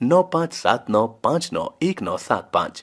9579591975।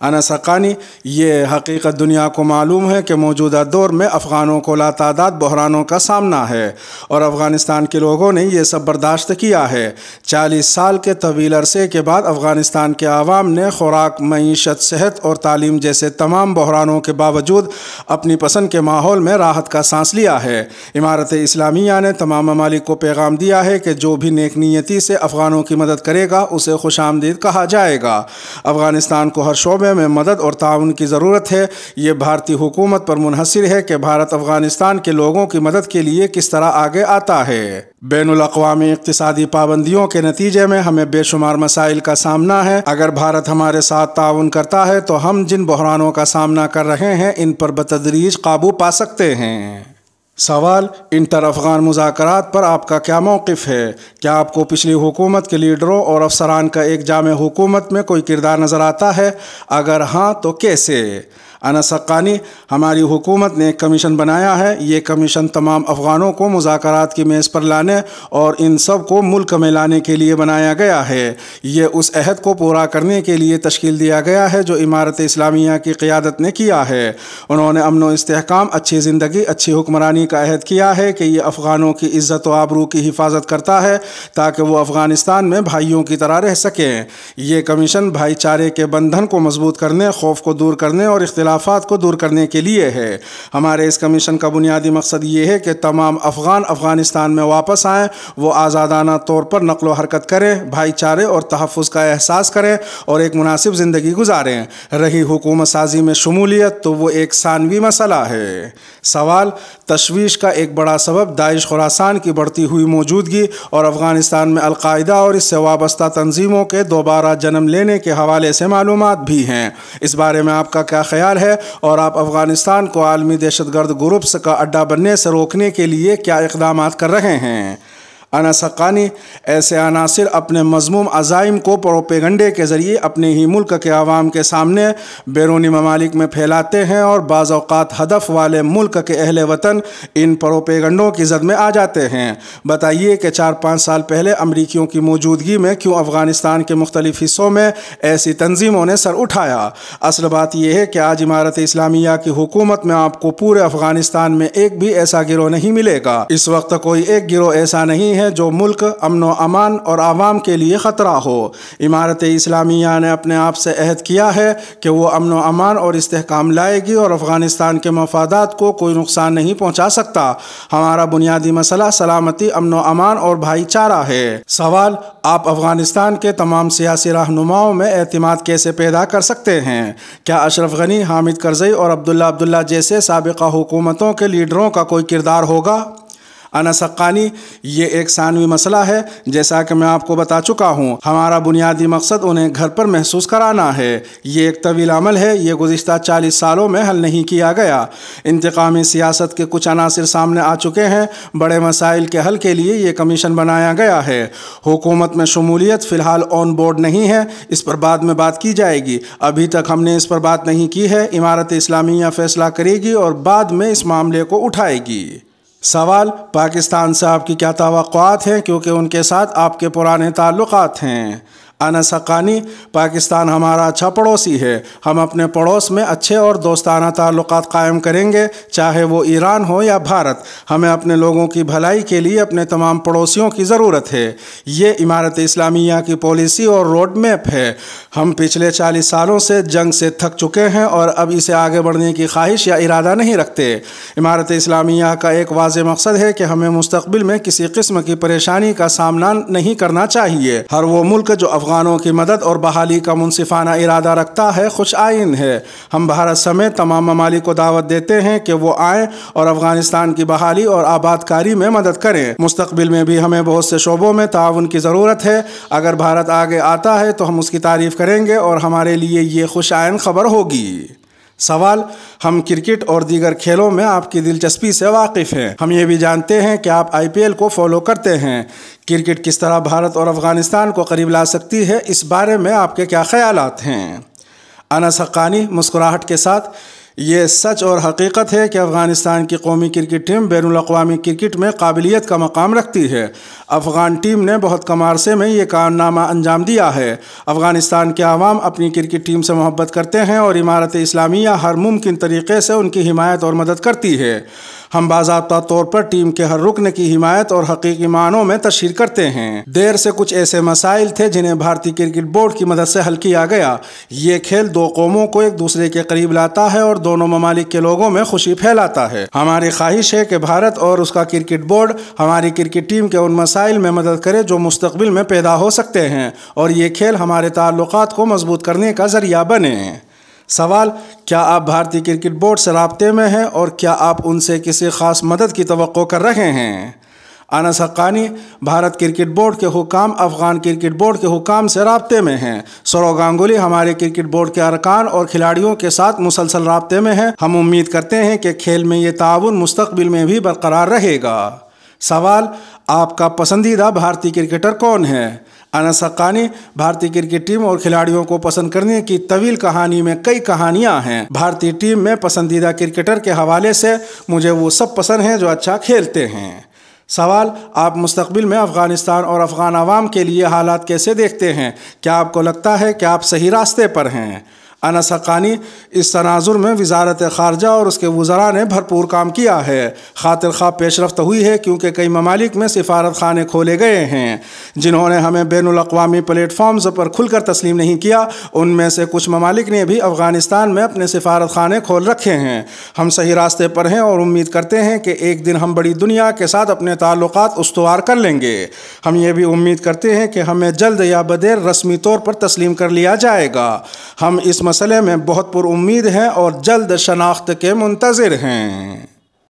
انس حقانی، یہ حقیقت دنیا کو معلوم ہے کہ موجودہ دور میں افغانوں کو لاتعداد بحرانوں کا سامنا ہے اور افغانستان کے لوگوں نے یہ سب برداشت کیا ہے۔ 40 سال کے طویل عرصے کے بعد افغانستان کے عوام نے خوراک، معیشت، صحت اور تعلیم جیسے تمام بحرانوں کے باوجود اپنی پسند کے ماحول میں راحت کا سانس لیا ہے۔ امارت اسلامیہ نے تمام ممالک کو پیغام دیا ہے کہ جو بھی نیک نیتی سے افغانوں کی مدد کرے گا اسے خوش آمدید کہا جائے گا۔ افغانستان کو ہر شعبے میں مدد اور تعاون کی ضرورت ہے۔ یہ بھارتی حکومت پر منحصر ہے کہ بھارت افغانستان کے لوگوں کی مدد کے لیے کس طرح آگے آتا ہے۔ بین الاقوامی اقتصادی پابندیوں کے نتیجے میں ہمیں بے شمار مسائل کا سامنا ہے۔ اگر بھارت ہمارے ساتھ تعاون کرتا ہے تو ہم جن بحرانوں کا سامنا کر رہے ہیں ان پر بتدریج قابو پا سکتے ہیں۔ سوال: انٹر افغان مذاکرات پر آپ کا کیا موقف ہے؟ کیا آپ کو پچھلی حکومت کے لیڈروں اور افسران کا ایک جامع حکومت میں کوئی کردار نظر آتا ہے؟ اگر ہاں تو کیسے؟ انس حقانی: ہماری حکومت نے ایک کمیشن بنایا ہے۔ یہ کمیشن تمام افغانوں کو مذاکرات کی میز پر لانے اور ان سب کو ملک میں لانے کے لیے بنایا گیا ہے۔ یہ اس عہد کو پورا کرنے کے لیے تشکیل دیا گیا ہے جو امارت اسلامیہ کی قیادت نے کیا ہے۔ انہوں نے امن و استحکام، اچھی زندگی، اچھی حکمرانی کا عہد کیا ہے کہ یہ افغانوں کی عزت و آبرو کی حفاظت کرتا ہے تاکہ وہ افغانستان میں بھائیوں کی طرح رہ سکیں۔ یہ کمیشن بھائی چارے کے بندھن کو مضبوط کرنے، خوف کو دور کرنے اور اختلافات کو دور کرنے کے لیے ہے۔ ہمارے اس کمیشن کا بنیادی مقصد یہ ہے کہ تمام افغان افغانستان میں واپس آئیں، وہ آزادانہ طور پر نقل و حرکت کریں، بھائی چارے اور تحفظ کا احساس کریں اور ایک مناسب زندگی گزاریں۔ رہی حکومت سازی میں شمولیت تو وہ ایک ثانوی مسئلہ ہے۔ سوال: تشویش کا ایک بڑا سبب داعش خراسان کی بڑھتی ہوئی موجودگی اور افغانستان میں القاعدہ اور اس سے وابستہ تنظیموں کے دوبارہ جنم لینے کے حوالے سے معلومات بھی ہیں۔ اس بارے میں آپ کا کیا خیال ہے اور آپ افغانستان کو عالمی دہشت گرد گروپس کا اڈہ بننے سے روکنے کے لیے کیا اقدامات کر رہے ہیں؟ انس حقانی: ایسے عناصر اپنے مذموم عزائم کو پروپیگنڈے کے ذریعے اپنے ہی ملک کے عوام کے سامنے بیرونی ممالک میں پھیلاتے ہیں اور بعض اوقات ہدف والے ملک کے اہل وطن ان پروپیگنڈوں کی زد میں آ جاتے ہیں۔ بتائیے کہ 4-5 سال پہلے امریکیوں کی موجودگی میں کیوں افغانستان کے مختلف حصوں میں ایسی تنظیموں نے سر اٹھایا؟ اصل بات یہ ہے کہ آج امارت اسلامیہ کی حکومت میں آپ کو پورے افغانستان میں ایک بھی ایسا گروہ نہیں ملے گا۔ اس وقت کوئی ایک گروہ ایسا نہیں ہے جو ملک، امن و امان اور عوام کے لیے خطرہ ہو۔ امارت اسلامیہ نے اپنے آپ سے عہد کیا ہے کہ وہ امن و امان اور استحکام لائے گی اور افغانستان کے مفادات کو کوئی نقصان نہیں پہنچا سکتا۔ ہمارا بنیادی مسئلہ سلامتی، امن و امان اور بھائی چارہ ہے۔ سوال: آپ افغانستان کے تمام سیاسی رہنماؤں میں اعتماد کیسے پیدا کر سکتے ہیں؟ کیا اشرف غنی، حامد کرزئی اور عبداللہ جیسے سابقہ حکومتوں کے لیڈروں کا کوئی کردار ہوگا؟ انس حقانی: یہ ایک ثانوی مسئلہ ہے۔ جیسا کہ میں آپ کو بتا چکا ہوں، ہمارا بنیادی مقصد انہیں گھر پر محسوس کرانا ہے۔ یہ ایک طویل عمل ہے، یہ گزشتہ 40 سالوں میں حل نہیں کیا گیا۔ انتقامی سیاست کے کچھ عناصر سامنے آ چکے ہیں۔ بڑے مسائل کے حل کے لیے یہ کمیشن بنایا گیا ہے۔ حکومت میں شمولیت فی الحال آن بورڈ نہیں ہے، اس پر بعد میں بات کی جائے گی۔ ابھی تک ہم نے اس پر بات نہیں کی ہے۔ امارت اسلامیہ فیصلہ کرے گی اور بعد میں اس معاملے کو اٹھائے گی۔ سوال: پاکستان سے آپ کی کیا توقعات ہیں کیونکہ ان کے ساتھ آپ کے پرانے تعلقات ہیں؟ انس حقانی: پاکستان ہمارا اچھا پڑوسی ہے۔ ہم اپنے پڑوس میں اچھے اور دوستانہ تعلقات قائم کریں گے، چاہے وہ ایران ہو یا بھارت۔ ہمیں اپنے لوگوں کی بھلائی کے لیے اپنے تمام پڑوسیوں کی ضرورت ہے۔ یہ امارت اسلامیہ کی پالیسی اور روڈ میپ ہے۔ ہم پچھلے 40 سالوں سے جنگ سے تھک چکے ہیں اور اب اسے آگے بڑھنے کی خواہش یا ارادہ نہیں رکھتے۔ امارت اسلامیہ کا ایک واضح مقصد ہے کہ ہمیں مستقبل میں کسی قسم کی پریشانی کا سامنا نہیں کرنا چاہیے۔ ہر وہ ملک جو افغانوں کی مدد اور بحالی کا منصفانہ ارادہ رکھتا ہے خوش آئین ہے۔ ہم بھارت سمیت تمام ممالک کو دعوت دیتے ہیں کہ وہ آئیں اور افغانستان کی بحالی اور آباد کاری میں مدد کریں۔ مستقبل میں بھی ہمیں بہت سے شعبوں میں تعاون کی ضرورت ہے۔ اگر بھارت آگے آتا ہے تو ہم اس کی تعریف کریں گے اور ہمارے لیے یہ خوش آئین خبر ہوگی۔ سوال: ہم کرکٹ اور دیگر کھیلوں میں آپ کی دلچسپی سے واقف ہیں۔ ہم یہ بھی جانتے ہیں کہ آپ IPL کو فالو کرتے ہیں۔ کرکٹ کس طرح بھارت اور افغانستان کو قریب لا سکتی ہے، اس بارے میں آپ کے کیا خیالات ہیں؟ انس حقانی مسکراہٹ کے ساتھ: یہ سچ اور حقیقت ہے کہ افغانستان کی قومی کرکٹ ٹیم بین الاقوامی کرکٹ میں قابلیت کا مقام رکھتی ہے۔ افغان ٹیم نے بہت کم عرصے میں یہ کارنامہ انجام دیا ہے۔ افغانستان کے عوام اپنی کرکٹ ٹیم سے محبت کرتے ہیں اور امارت اسلامیہ ہر ممکن طریقے سے ان کی حمایت اور مدد کرتی ہے۔ ہم باضابطہ طور پر ٹیم کے ہر رکن کی حمایت اور حقیقی معنوں میں تشہیر کرتے ہیں۔ دیر سے کچھ ایسے مسائل تھے جنہیں بھارتی کرکٹ بورڈ کی مدد سے حل کیا گیا۔ یہ کھیل دو قوموں کو ایک دوسرے کے قریب لاتا ہے اور دونوں ممالک کے لوگوں میں خوشی پھیلاتا ہے۔ ہماری خواہش ہے کہ بھارت اور اس کا کرکٹ بورڈ ہماری کرکٹ ٹیم کے ان مسائل میں مدد کرے جو مستقبل میں پیدا ہو سکتے ہیں اور یہ کھیل ہمارے تعلقات کو مضبوط کرنے کا ذریعہ بنے۔ سوال: کیا آپ بھارتی کرکٹ بورڈ سے رابطے میں ہیں اور کیا آپ ان سے کسی خاص مدد کی توقع کر رہے ہیں؟ انس حقانی: بھارت کرکٹ بورڈ کے حکام افغان کرکٹ بورڈ کے حکام سے رابطے میں ہیں۔ سورو گانگولی ہمارے کرکٹ بورڈ کے ارکان اور کھلاڑیوں کے ساتھ مسلسل رابطے میں ہیں۔ ہم امید کرتے ہیں کہ کھیل میں یہ تعاون مستقبل میں بھی برقرار رہے گا۔ سوال: آپ کا پسندیدہ بھارتی کرکٹر کون ہے؟ انس حقانی: بھارتی کرکٹ ٹیم اور کھلاڑیوں کو پسند کرنے کی طویل کہانی میں کئی کہانیاں ہیں۔ بھارتی ٹیم میں پسندیدہ کرکٹر کے حوالے سے مجھے وہ سب پسند ہیں جو اچھا کھیلتے ہیں۔ سوال: آپ مستقبل میں افغانستان اور افغان عوام کے لیے حالات کیسے دیکھتے ہیں؟ کیا آپ کو لگتا ہے کہ آپ صحیح راستے پر ہیں؟ انس حقانی: اس تناظر میں وزارت خارجہ اور اس کے وزراء نے بھرپور کام کیا ہے۔ خاطر خواہ پیش رفت ہوئی ہے کیونکہ کئی ممالک میں سفارت خانے کھولے گئے ہیں۔ جنہوں نے ہمیں بین الاقوامی پلیٹ فارمز پر کھل کر تسلیم نہیں کیا، ان میں سے کچھ ممالک نے بھی افغانستان میں اپنے سفارت خانے کھول رکھے ہیں۔ ہم صحیح راستے پر ہیں اور امید کرتے ہیں کہ ایک دن ہم بڑی دنیا کے ساتھ اپنے تعلقات استوار کر لیں گے۔ ہم یہ بھی امید کرتے ہیں کہ ہمیں جلد یا بدیر رسمی طور پر تسلیم کر لیا جائے گا۔ ہم اس مسئلے میں بہت پر امید ہیں اور جلد شناخت کے منتظر ہیں۔